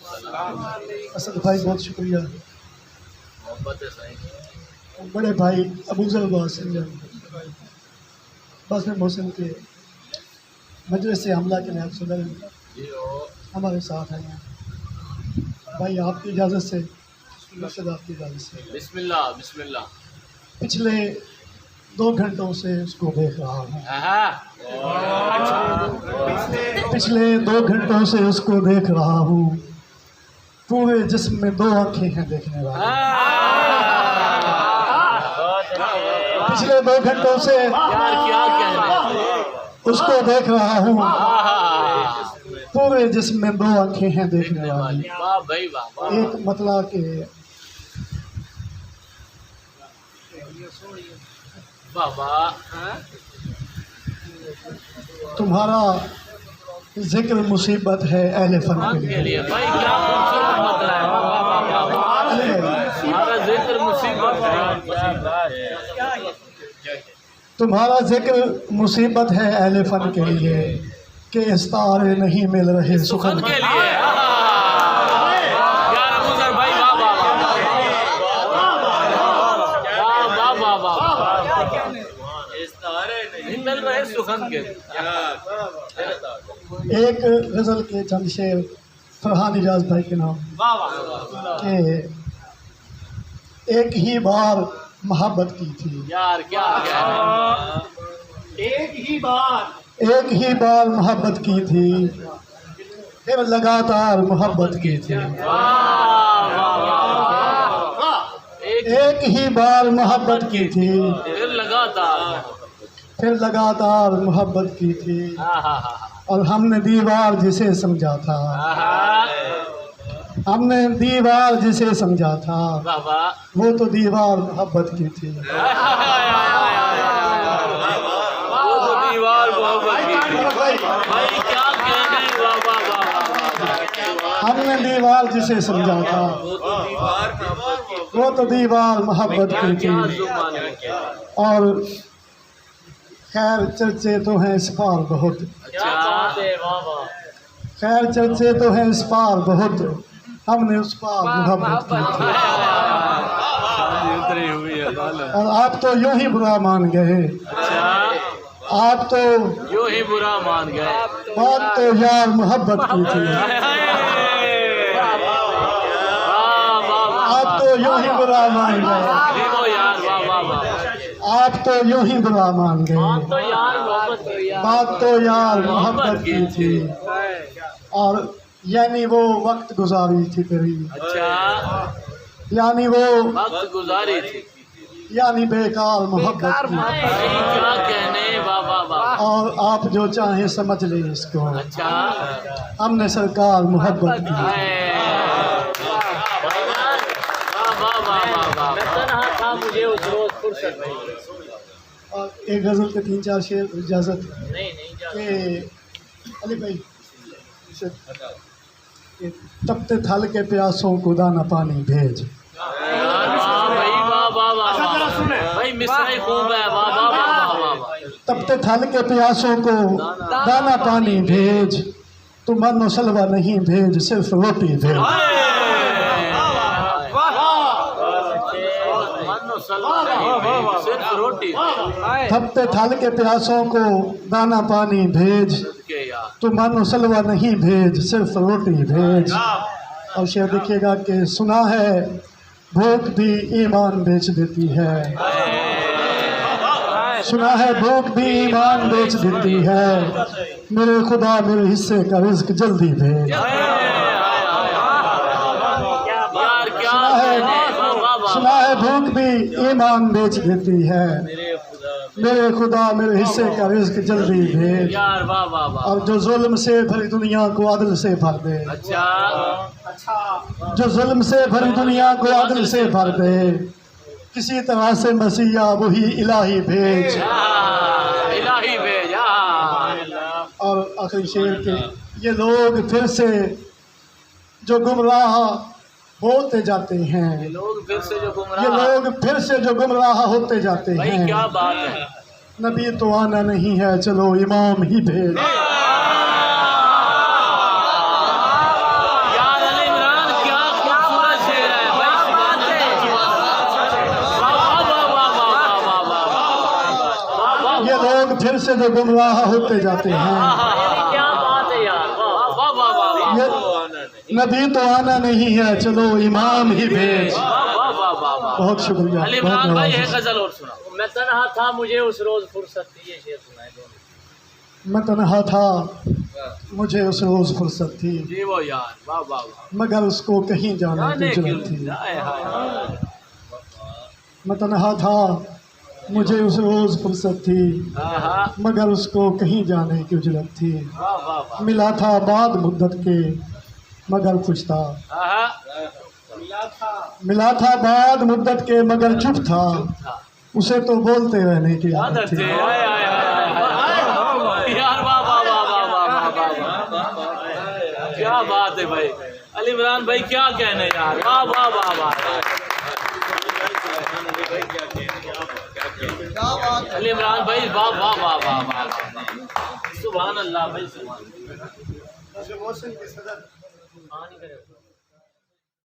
असद भाई बहुत शुक्रिया। बड़े भाई अबूजर बस में मौसम के मजलिस से हमला के नायब सदर हमारे साथ हैं। भाई आपकी इजाज़त से, आपकी इजाज़त से बिस्मिल्लाह बिस्मिल्लाह। पिछले 2 घंटों से उसको देख रहा हूँ। पिछले 2 घंटों से उसको देख रहा हूँ। पूरे जिस्म में 2 आँखें हैं देखने वाली। पिछले 2 घंटों से उसको देख रहा हूँ। पूरे जिस्म में 2 आँखें हैं देखने वाली। एक मतलब के तुम्हारा जिक्र मुसीबत है अहले फन के लिए। भाई क्या खूबसूरत मतलब है। जिक्र मुसीबत है। तुम्हारा जिक्र मुसीबत है अहले फन के लिए कि इस्तारे नहीं मिल रहे सुखन के लिए। एक गज़ल के चंद शेर फरहान इजाज भाई के नाम के एक ही बार मोहब्बत की थी। यार क्या एक ही बार मोहब्बत की थी, फिर लगातार मोहब्बत की थी। एक ही बार मोहब्बत की थी, फिर लगातार मोहब्बत की थी। और हमने दीवार जिसे समझा था, हमने दीवार जिसे समझा था, वो तो दीवार मोहब्बत की थी। हमने दीवार जिसे समझा था, वो तो दीवार मोहब्बत की थी। और खैर चर्चे तो हैं इस पार बहुत, खैर चर्चे तो हैं इस पार बहुत, हमने उस पार मोहब्बत की थी। और आप तो यूं ही बुरा मान गए, आप तो यूं ही बुरा मान गए। बात तो यार मोहब्बत की थी। आप तो यूं ही बुरा मान गए, आप तो यूं ही बुरा मान गए। बात तो यार मोहब्बत की थी। और यानी वो वक्त गुजारी थी तेरी, यानी वो वक्त गुजारी थी, यानी बेकार मोहब्बत की। क्या कहने। और आप जो चाहें समझ ले इसको, हमने सरकार मोहब्बत की। मुझे उस रोज फुर्सत नहीं। और एक गज़ल के 3-4 शेर इजाज़त के अली भाई। तपते थल के प्यासों को दाना पानी भेज। तपते थल के प्यासों को दाना पानी भेज, तू मनो सलवा नहीं भेज, सिर्फ रोटी भेज। सिर्फ रोटी। तपते थल के प्यासों को दाना पानी भेज, तू मानो सलवा नहीं भेज, सिर्फ रोटी भेज। और शेर देखिएगा कि सुना है भूख भी ईमान बेच देती है, सुना है भूख भी ईमान बेच देती है। मेरे खुदा मेरे हिस्से का रिज्क जल्दी भेज। सुना है भूख भी ईमान बेच देती है, मेरे खुदा मेरे हिस्से का रिज्क जल्दी भेज। और जो जुल्म से भरी दुनिया को अदल से भर दे, जो जुल्म से भरी दुनिया को अदल से भर दे, किसी तरह से मसीहा वही इलाही भेज। इलाही भेज। और आखिरी शेर के ये लोग फिर से जो गुमराह होते जाते हैं, ये लोग फिर से जो गुमराह, ये लोग फिर से जो गुमराह होते जाते हैं। क्या बात है। नबी तो आना नहीं है, चलो इमाम ही भेज। यार लोग फिर से जो गुमराह होते जाते हैं। क्या बात है यार, वाह वाह वाह वाह ये वाह नबी तो आना नहीं है, चलो इमाम ही भेज। वाह वाह वाह वाह। बहुत शुक्रिया। अली बहुत इमरान भाई, एक नवाज़। गजल और सुनाओ। मैं तन्हा था मुझे उस रोज फुर्सत थी, ये शेर सुनाए दोनों। मैं तन्हा था मुझे उस रोज फुर्सत थी, जी वो यार, वाह वाह वाह। मगर उसको कहीं जाने जाने की क्यों जरूरत थी। हाय हाय हाय। मैं तन्हा था मुझे उस रोज फुर्सत थी, आहा, मगर उसको कहीं जाने की जरूरत थी। वाह वाह वाह। मिला था बाद मुद्दत के मगर खुश था, आहा, मिला था बाद मुद्दत के मगर चुप था, था। उसे तो बोलते रहने की आदत आदत थी। है, हाय हाय हाय। यार वाह वाह वाह वाह वाह वाह वाह। क्या बात है भाई, अली इमरान भाई क्या कहने यार, वाह वाह वाह वाह। अली इमरान भाई वाह वाह वाह वाह वाह। सुभान अल्लाह भाई, सुभान अल्लाह।